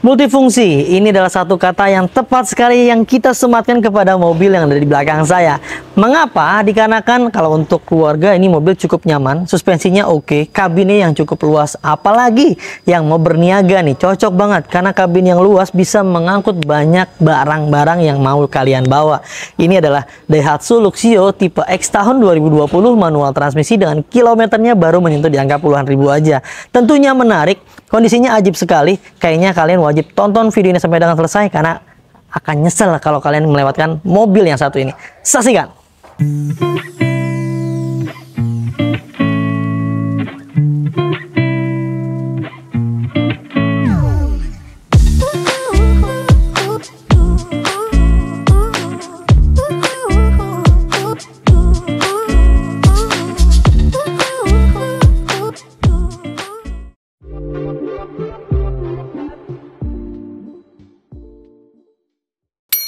Multifungsi, ini adalah satu kata yang tepat sekali yang kita sematkan kepada mobil yang ada di belakang saya. Mengapa? Dikarenakan kalau untuk keluarga ini mobil cukup nyaman, suspensinya oke, kabinnya yang cukup luas. Apalagi yang mau berniaga nih, cocok banget karena kabin yang luas bisa mengangkut banyak barang-barang yang mau kalian bawa. Ini adalah Daihatsu Luxio tipe X tahun 2020 manual transmisi dengan kilometernya baru menyentuh di angka puluhan ribu aja. Tentunya menarik, kondisinya ajib sekali. Kayaknya kalian wajib tonton video ini sampai dengan selesai karena akan nyesel kalau kalian melewatkan mobil yang satu ini. Saksikan.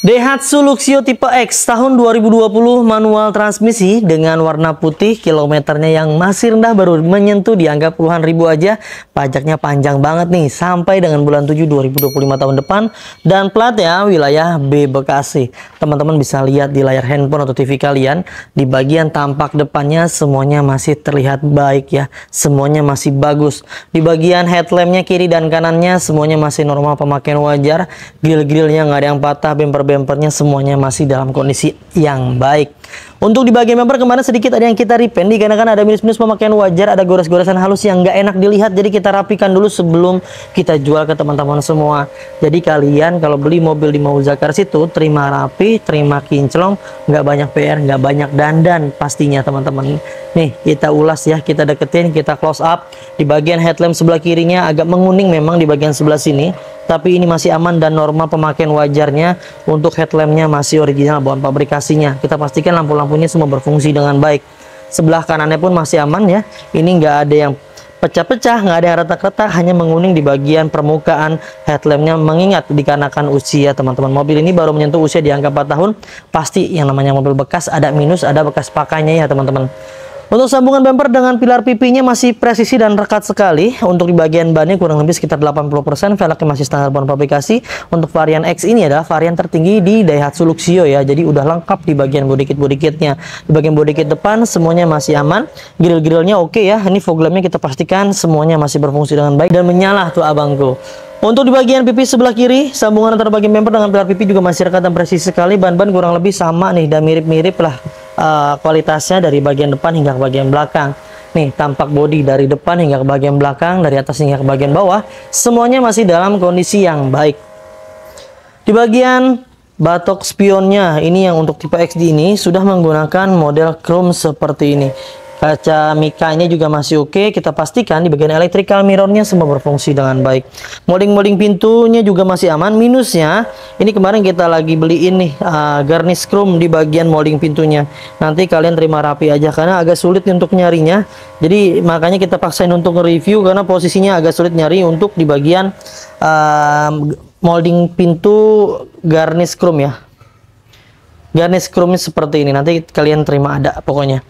Daihatsu Luxio tipe X tahun 2020 manual transmisi dengan warna putih, kilometernya yang masih rendah baru menyentuh di angka puluhan ribu aja. Pajaknya panjang banget nih sampai dengan bulan 7 2025 tahun depan, dan platnya wilayah B Bekasi. Teman-teman bisa lihat di layar handphone atau TV kalian, di bagian tampak depannya semuanya masih terlihat baik ya, semuanya masih bagus. Di bagian headlampnya kiri dan kanannya semuanya masih normal pemakaian wajar. Grill-grillnya nggak ada yang patah, bempernya semuanya masih dalam kondisi yang baik. Untuk di bagian bumper kemarin sedikit ada yang kita repaint dikarenakan ada minus-minus pemakaian wajar, ada gores-goresan halus yang nggak enak dilihat, jadi kita rapikan dulu sebelum kita jual ke teman-teman semua. Jadi kalian kalau beli mobil di Mauzakar situ terima rapi, terima kinclong, nggak banyak PR, nggak banyak dandan pastinya teman-teman. Nih kita ulas ya, kita deketin, kita close up. Di bagian headlamp sebelah kirinya agak menguning memang di bagian sebelah sini, tapi ini masih aman dan normal pemakaian wajarnya. Untuk headlampnya masih original bawaan pabrikasinya. Kita pastikan lampu-lampunya semua berfungsi dengan baik. Sebelah kanannya pun masih aman ya. Ini nggak ada yang pecah-pecah, nggak ada yang retak-retak, hanya menguning di bagian permukaan headlampnya, mengingat dikarenakan usia teman-teman. Mobil ini baru menyentuh usia di angka 4 tahun. Pasti yang namanya mobil bekas ada minus, ada bekas pakainya ya teman-teman. Untuk sambungan bumper dengan pilar pipinya masih presisi dan rekat sekali. Untuk di bagian bannya kurang lebih sekitar 80%. Velgnya masih standar bawaan pabrikasi. Untuk varian X ini adalah varian tertinggi di Daihatsu Luxio ya. Jadi udah lengkap di bagian body kitnya. Di bagian body kit depan semuanya masih aman. Grill-grillnya oke ya. Ini fog lampnya kita pastikan semuanya masih berfungsi dengan baik dan menyala tuh abangku. Untuk di bagian pipi sebelah kiri, sambungan antara bagian bumper dengan pilar pipi juga masih rekat dan presisi sekali. Ban-ban kurang lebih sama nih dan mirip-mirip lah kualitasnya dari bagian depan hingga ke bagian belakang. Nih tampak bodi dari depan hingga ke bagian belakang, dari atas hingga ke bagian bawah, semuanya masih dalam kondisi yang baik. Di bagian batok spionnya, ini yang untuk tipe XD ini sudah menggunakan model chrome seperti ini. Kaca mikanya juga masih oke. Kita pastikan di bagian electrical mirrornya semua berfungsi dengan baik. Molding pintunya juga masih aman. Minusnya ini kemarin kita lagi beliin nih garnish chrome di bagian molding pintunya. Nanti kalian terima rapi aja karena agak sulit untuk nyarinya. Jadi makanya kita paksain untuk nge-review karena posisinya agak sulit nyari untuk di bagian molding pintu garnish chrome ya. Garnish chrome seperti ini. Nanti kalian terima ada pokoknya.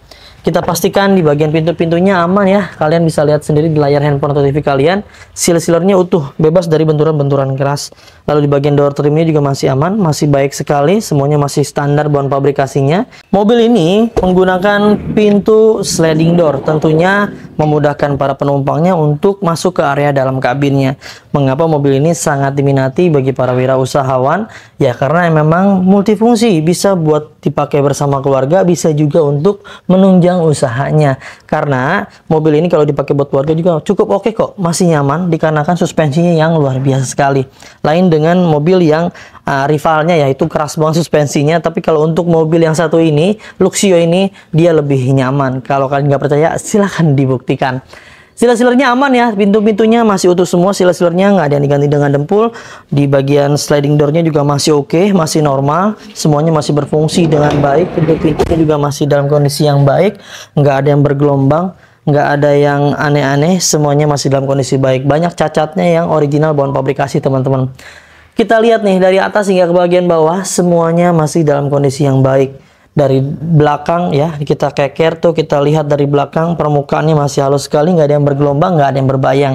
Kita pastikan di bagian pintu-pintunya aman ya. Kalian bisa lihat sendiri di layar handphone atau TV kalian. Seal-sealernya utuh, bebas dari benturan-benturan keras. Lalu di bagian door trimnya juga masih aman, masih baik sekali. Semuanya masih standar bawaan pabrikasinya. Mobil ini menggunakan pintu sliding door. Tentunya memudahkan para penumpangnya untuk masuk ke area dalam kabinnya. Mengapa mobil ini sangat diminati bagi para wirausahawan? Ya karena memang multifungsi. Bisa buat dipakai bersama keluarga, bisa juga untuk menunjang usahanya. Karena mobil ini kalau dipakai buat keluarga juga cukup oke kok, masih nyaman dikarenakan suspensinya yang luar biasa sekali. Lain dengan mobil yang rivalnya yaitu keras banget suspensinya, tapi kalau untuk mobil yang satu ini, Luxio ini dia lebih nyaman. Kalau kalian nggak percaya silahkan dibuktikan. Seal-sealernya aman ya, pintu-pintunya masih utuh semua, seal-sealernya nggak ada yang diganti dengan dempul. Di bagian sliding doornya juga masih oke, masih normal, semuanya masih berfungsi dengan baik. Pintu-pintunya juga masih dalam kondisi yang baik, nggak ada yang bergelombang, nggak ada yang aneh-aneh, semuanya masih dalam kondisi baik. Banyak cacatnya yang original bawaan pabrikasi teman-teman. Kita lihat nih dari atas hingga ke bagian bawah, semuanya masih dalam kondisi yang baik. Dari belakang ya, kita keker tuh, kita lihat dari belakang permukaannya masih halus sekali, nggak ada yang bergelombang, nggak ada yang berbayang.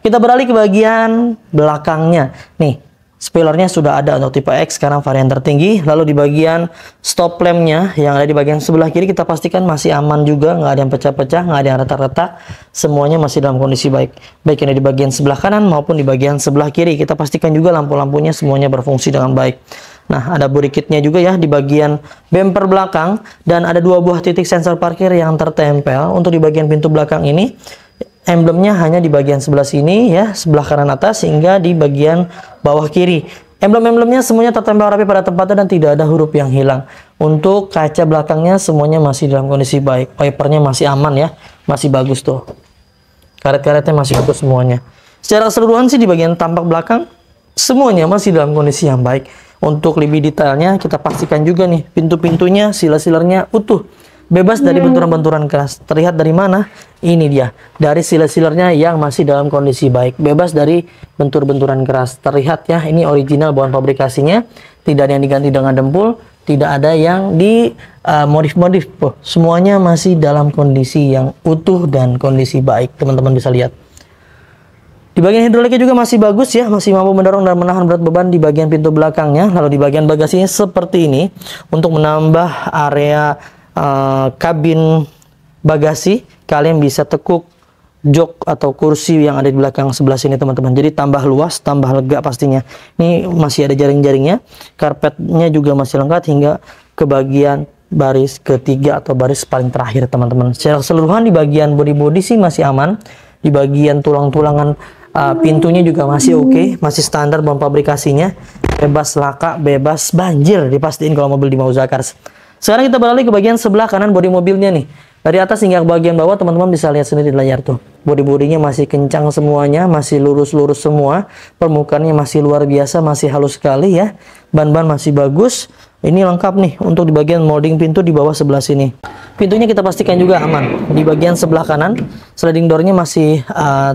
Kita beralih ke bagian belakangnya. Nih, spoilernya sudah ada untuk tipe X, sekarang varian tertinggi. Lalu di bagian stop lampnya yang ada di bagian sebelah kiri kita pastikan masih aman juga, nggak ada yang pecah-pecah, nggak ada yang retak-retak, semuanya masih dalam kondisi baik. Baik yang ada di bagian sebelah kanan maupun di bagian sebelah kiri, kita pastikan juga lampu-lampunya semuanya berfungsi dengan baik. Nah, ada body kitnya juga ya di bagian bumper belakang, dan ada 2 buah titik sensor parkir yang tertempel. Untuk di bagian pintu belakang ini, emblemnya hanya di bagian sebelah sini ya, sebelah kanan atas hingga di bagian bawah kiri. Emblem-emblemnya semuanya tertempel rapi pada tempatnya dan tidak ada huruf yang hilang. Untuk kaca belakangnya semuanya masih dalam kondisi baik. Wipernya masih aman ya, masih bagus tuh. Karet-karetnya masih utuh semuanya. Secara keseluruhan sih di bagian tampak belakang semuanya masih dalam kondisi yang baik. Untuk lebih detailnya kita pastikan juga nih pintu-pintunya, sila-silernya utuh, bebas dari benturan-benturan keras. Terlihat dari mana? Ini dia, dari sila-silernya yang masih dalam kondisi baik, bebas dari bentur-benturan keras. Terlihat ya, ini original bawaan pabrikasinya, tidak ada yang diganti dengan dempul, tidak ada yang di modif-modif. Semuanya masih dalam kondisi yang utuh dan kondisi baik, teman-teman bisa lihat. Di bagian hidroliknya juga masih bagus ya, masih mampu mendorong dan menahan berat beban di bagian pintu belakangnya. Lalu di bagian bagasinya seperti ini, untuk menambah area kabin bagasi, kalian bisa tekuk jok atau kursi yang ada di belakang sebelah sini teman-teman. Jadi tambah luas, tambah lega pastinya. Ini masih ada jaring-jaringnya, karpetnya juga masih lengkap hingga ke bagian baris ketiga atau baris paling terakhir teman-teman. Secara keseluruhan di bagian bodi-bodi sih masih aman. Di bagian tulang-tulangan pintunya juga masih oke, masih standar bawaan pabrikasinya, bebas laka, bebas banjir dipastiin kalau mobil di Mau Zakars. Sekarang kita beralih ke bagian sebelah kanan bodi mobilnya nih. Dari atas hingga ke bagian bawah teman-teman bisa lihat sendiri di layar tuh. Bodi-bodinya masih kencang semuanya, masih lurus-lurus semua. Permukaannya masih luar biasa, masih halus sekali ya. Ban-ban masih bagus. Ini lengkap nih untuk di bagian molding pintu di bawah sebelah sini. Pintunya kita pastikan juga aman. Di bagian sebelah kanan, sliding door-nya masih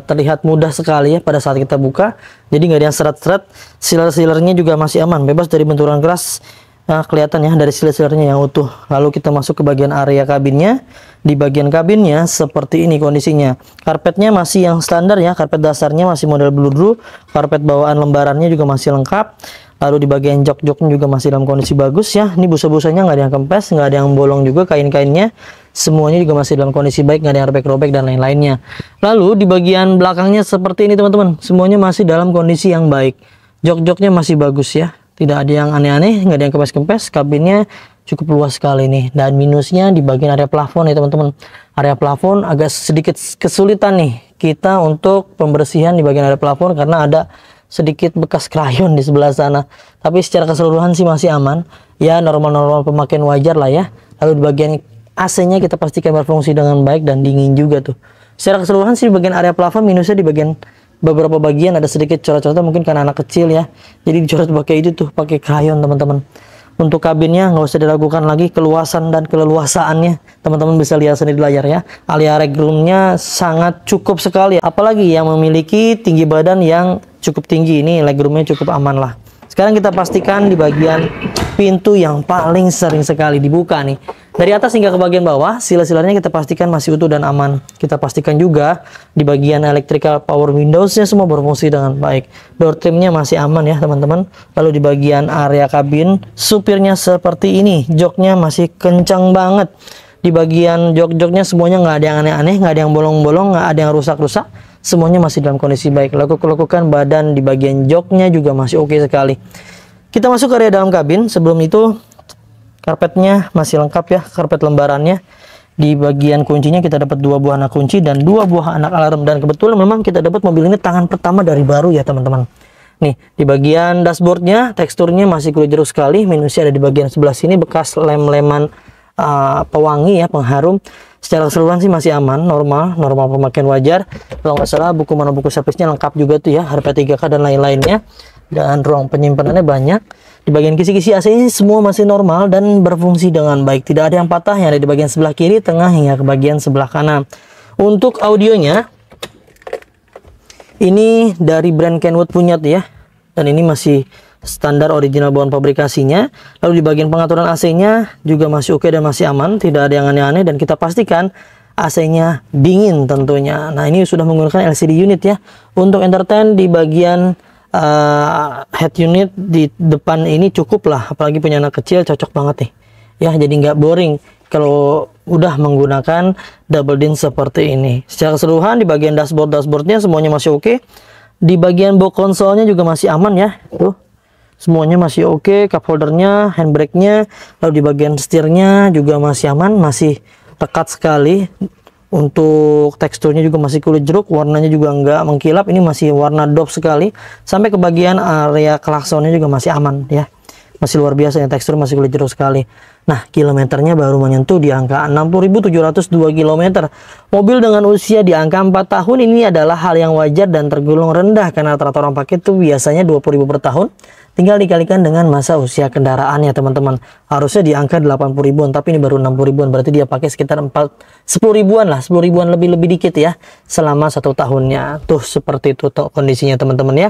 terlihat mudah sekali ya pada saat kita buka. Jadi nggak ada yang seret-seret. Sealer-sealernya juga masih aman, bebas dari benturan keras. Nah, kelihatan ya dari sealer-sealernya yang utuh. Lalu kita masuk ke bagian area kabinnya. Di bagian kabinnya seperti ini kondisinya. Karpetnya masih yang standar ya, karpet dasarnya masih model bludru. Karpet bawaan lembarannya juga masih lengkap. Lalu di bagian jok-joknya juga masih dalam kondisi bagus ya. Ini busa-busanya nggak ada yang kempes, nggak ada yang bolong juga kain-kainnya. Semuanya juga masih dalam kondisi baik, nggak ada yang robek-robek dan lain-lainnya. Lalu di bagian belakangnya seperti ini teman-teman. Semuanya masih dalam kondisi yang baik. Jok-joknya masih bagus ya. Tidak ada yang aneh-aneh, nggak ada yang kempes-kempes. Kabinnya cukup luas sekali nih. Dan minusnya di bagian area plafon ya teman-teman. Area plafon agak sedikit kesulitan nih kita untuk pembersihan di bagian area plafon karena ada sedikit bekas krayon di sebelah sana. Tapi secara keseluruhan sih masih aman. Ya normal-normal pemakaian wajar lah ya. Lalu di bagian AC-nya kita pastikan berfungsi dengan baik dan dingin juga tuh. Secara keseluruhan sih di bagian area plafon minusnya di bagian beberapa bagian ada sedikit coret-coretnya mungkin karena anak kecil ya. Jadi dicoret pakai itu tuh, pakai krayon teman-teman. Untuk kabinnya nggak usah diragukan lagi keluasan dan keleluasaannya. Teman-teman bisa lihat sendiri di layar ya. Area legroomnya sangat cukup sekali. Apalagi yang memiliki tinggi badan yang cukup tinggi, ini legroomnya cukup aman lah. Sekarang kita pastikan di bagian pintu yang paling sering sekali dibuka nih. Dari atas hingga ke bagian bawah, sila-silanya kita pastikan masih utuh dan aman. Kita pastikan juga di bagian electrical power windows-nya semua berfungsi dengan baik. Door trimnya masih aman ya teman-teman. Lalu di bagian area kabin, supirnya seperti ini. Joknya masih kencang banget. Di bagian jok-joknya semuanya nggak ada yang aneh-aneh, nggak ada yang bolong-bolong, nggak ada yang rusak-rusak. Semuanya masih dalam kondisi baik. Lekuk-lekukan badan di bagian joknya juga masih oke sekali. Kita masuk ke area dalam kabin. Sebelum itu karpetnya masih lengkap ya, karpet lembarannya. Di bagian kuncinya kita dapat 2 buah anak kunci dan 2 buah anak alarm. Dan kebetulan memang kita dapat mobil ini tangan pertama dari baru ya teman-teman. Nih, di bagian dashboardnya teksturnya masih kulit jeruk sekali. Minusnya ada di bagian sebelah sini, bekas lem-leman pewangi ya, pengharum. Secara keseluruhan sih masih aman, normal pemakaian wajar. Kalau nggak salah buku mana buku servisnya lengkap juga tuh ya, HP3K dan lain-lainnya. Dan ruang penyimpanannya banyak. Di bagian kisi-kisi AC ini semua masih normal dan berfungsi dengan baik. Tidak ada yang patah, yang ada di bagian sebelah kiri, tengah hingga ke bagian sebelah kanan. Untuk audionya, ini dari brand Kenwood punya tuh ya. Dan ini masih standar original bawaan pabrikasinya. Lalu di bagian pengaturan AC-nya juga masih oke dan masih aman, tidak ada yang aneh-aneh. Dan kita pastikan AC-nya dingin tentunya. Nah, ini sudah menggunakan LCD unit ya. Untuk entertain di bagian head unit di depan ini cukup lah, apalagi punya anak kecil cocok banget nih ya, jadi nggak boring kalau udah menggunakan double din seperti ini. Secara keseluruhan di bagian dashboardnya semuanya masih oke. Di bagian box konsolnya juga masih aman ya, tuh semuanya masih oke. Cup holdernya, handbrake-nya, lalu di bagian setirnya juga masih aman, masih pekat sekali. Untuk teksturnya juga masih kulit jeruk, warnanya juga nggak mengkilap, ini masih warna doff sekali. Sampai ke bagian area klaksonnya juga masih aman ya, masih luar biasa ya, tekstur masih kulit jeruk sekali. Nah, kilometernya baru menyentuh di angka 60.702 km. Mobil dengan usia di angka 4 tahun ini adalah hal yang wajar dan tergolong rendah, karena rata-rata orang pakai itu biasanya 20.000 per tahun. Tinggal dikalikan dengan masa usia kendaraannya teman-teman. Harusnya di angka 80 ribuan, tapi ini baru 60 ribuan. Berarti dia pakai sekitar 10 ribuan lah, 10 ribuan lebih dikit ya selama 1 tahunnya. Tuh seperti itu kondisinya teman-teman ya.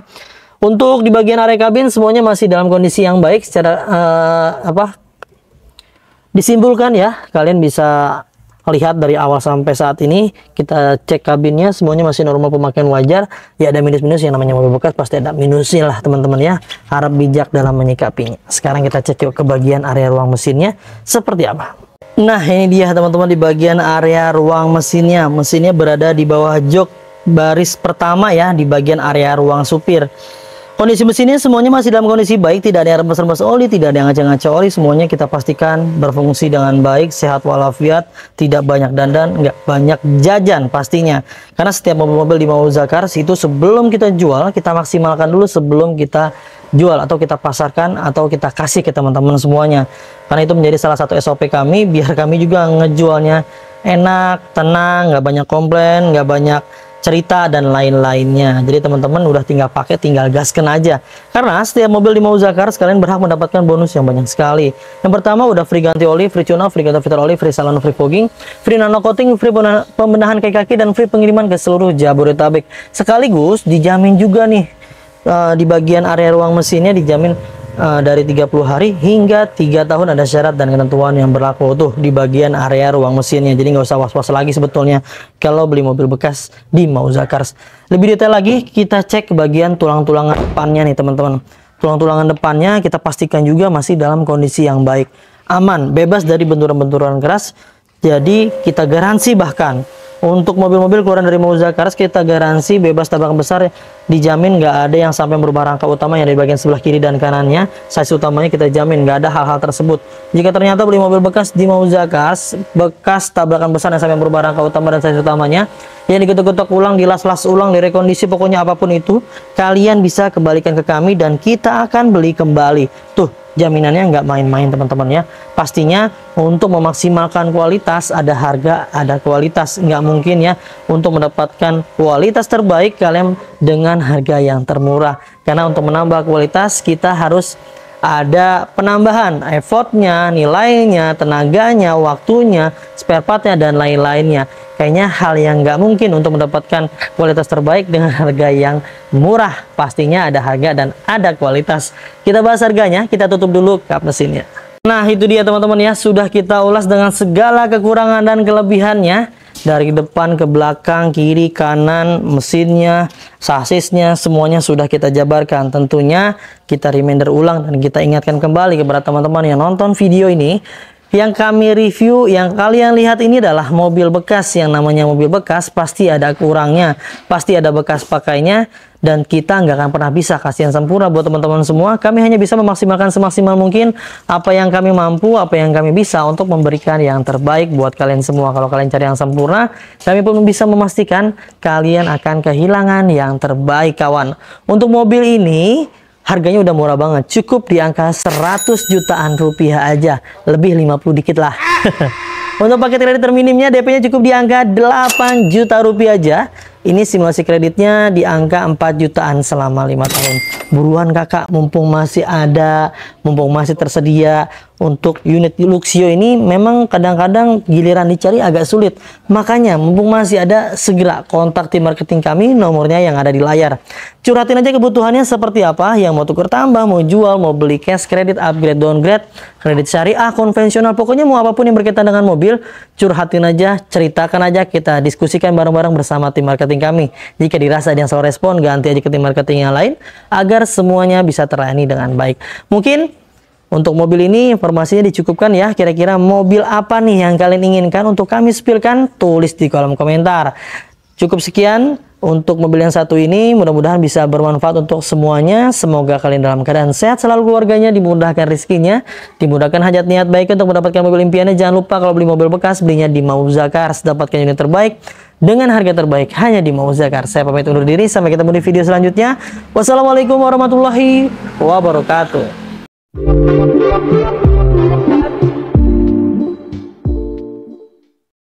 Untuk di bagian area kabin semuanya masih dalam kondisi yang baik. Secara disimpulkan ya, kalian bisa lihat dari awal sampai saat ini kita cek kabinnya semuanya masih normal, pemakaian wajar ya. Ada minus-minus, yang namanya mobil bekas pasti ada minusnya lah teman-teman ya, harap bijak dalam menyikapinya. Sekarang kita cek yuk ke bagian area ruang mesinnya seperti apa. Nah, ini dia teman-teman di bagian area ruang mesinnya. Mesinnya berada di bawah jok baris pertama ya, di bagian area ruang supir. Kondisi mesinnya semuanya masih dalam kondisi baik, tidak ada yang rembes-rembes oli, tidak ada yang ngaca-ngaca oli, semuanya kita pastikan berfungsi dengan baik, sehat walafiat, tidak banyak dandan, nggak banyak jajan pastinya. Karena setiap mobil-mobil di Mauza Cars itu sebelum kita jual, kita maksimalkan dulu sebelum kita jual atau kita pasarkan atau kita kasih ke teman-teman semuanya. Karena itu menjadi salah satu SOP kami, biar kami juga ngejualnya enak, tenang, nggak banyak komplain, nggak banyak cerita dan lain-lainnya. Jadi teman-teman udah tinggal pakai, tinggal gaskan aja. Karena setiap mobil di Mauza Cars kalian berhak mendapatkan bonus yang banyak sekali. Yang pertama udah free ganti oli, free tune up, free ganti filter oli, free salon, free fogging, free nano coating, free pembenahan kaki-kaki, dan free pengiriman ke seluruh Jabodetabek. Sekaligus dijamin juga nih di bagian area ruang mesinnya dijamin dari 30 hari hingga 3 tahun, ada syarat dan ketentuan yang berlaku tuh di bagian area ruang mesinnya. Jadi nggak usah was-was lagi sebetulnya kalau beli mobil bekas di Mauza Cars. Lebih detail lagi kita cek ke bagian tulang-tulangan depannya nih teman-teman. Tulang-tulangan depannya kita pastikan juga masih dalam kondisi yang baik, aman, bebas dari benturan-benturan keras. Jadi kita garansi, bahkan untuk mobil-mobil keluaran dari Mauza Cars kita garansi bebas tabrakan besar, dijamin nggak ada yang sampai merubah rangka utama yang dari bagian sebelah kiri dan kanannya. Size utamanya kita jamin nggak ada hal-hal tersebut. Jika ternyata beli mobil bekas di Mauza Cars bekas tabrakan besar yang sampai merubah rangka utama dan size utamanya, yang digetok-getok ulang, dilas-las ulang, direkondisi, pokoknya apapun itu, kalian bisa kembalikan ke kami dan kita akan beli kembali. Tuh, jaminannya nggak main-main teman-teman ya. Pastinya untuk memaksimalkan kualitas ada harga, ada kualitas. Nggak mungkin ya untuk mendapatkan kualitas terbaik kalian dengan harga yang termurah. Karena untuk menambah kualitas kita harus ada penambahan effortnya, nilainya, tenaganya, waktunya, spare partnya, dan lain-lainnya. Kayaknya hal yang nggak mungkin untuk mendapatkan kualitas terbaik dengan harga yang murah. Pastinya ada harga dan ada kualitas. Kita bahas harganya, kita tutup dulu kap mesinnya. Nah, itu dia teman-teman ya, sudah kita ulas dengan segala kekurangan dan kelebihannya. Dari depan ke belakang, kiri, kanan, mesinnya, sasisnya, semuanya sudah kita jabarkan. Tentunya kita reminder ulang dan kita ingatkan kembali kepada teman-teman yang nonton video ini. Yang kami review, yang kalian lihat ini adalah mobil bekas. Yang namanya mobil bekas pasti ada kurangnya, pasti ada bekas pakainya, dan kita nggak akan pernah bisa kasih yang sempurna buat teman-teman semua. Kami hanya bisa memaksimalkan semaksimal mungkin apa yang kami mampu, apa yang kami bisa untuk memberikan yang terbaik buat kalian semua. Kalau kalian cari yang sempurna, kami pun bisa memastikan kalian akan kehilangan yang terbaik kawan. Untuk mobil ini harganya udah murah banget, cukup di angka 100 jutaan rupiah aja, lebih 50 dikit lah. Untuk paket kredit terminimnya DP-nya cukup di angka 8 juta rupiah aja. Ini simulasi kreditnya di angka 4 jutaan selama 5 tahun. Buruan kakak, mumpung masih ada, mumpung masih tersedia. untuk unit Luxio ini memang kadang-kadang giliran dicari agak sulit. Makanya mumpung masih ada, segera kontak tim marketing kami, nomornya yang ada di layar. Curhatin aja kebutuhannya seperti apa, yang mau tuker tambah, mau jual, mau beli cash, kredit, upgrade, downgrade, kredit syariah, konvensional, pokoknya mau apapun yang berkaitan dengan mobil, curhatin aja, ceritakan aja, kita diskusikan bareng-bareng bersama tim marketing kami. Jika dirasa ada yang salah respon, ganti aja ke tim marketing yang lain, agar semuanya bisa terlayani dengan baik. Mungkin untuk mobil ini informasinya dicukupkan ya. Kira-kira mobil apa nih yang kalian inginkan untuk kami spillkan? Tulis di kolom komentar. Cukup sekian untuk mobil yang satu ini. Mudah-mudahan bisa bermanfaat untuk semuanya. Semoga kalian dalam keadaan sehat selalu, keluarganya dimudahkan rezekinya, dimudahkan hajat niat baik untuk mendapatkan mobil impiannya. Jangan lupa kalau beli mobil bekas, belinya di Mauzakars, dapatkan unit terbaik dengan harga terbaik hanya di Mauzakars. Saya pamit undur diri, sampai ketemu di video selanjutnya. Wassalamualaikum warahmatullahi wabarakatuh.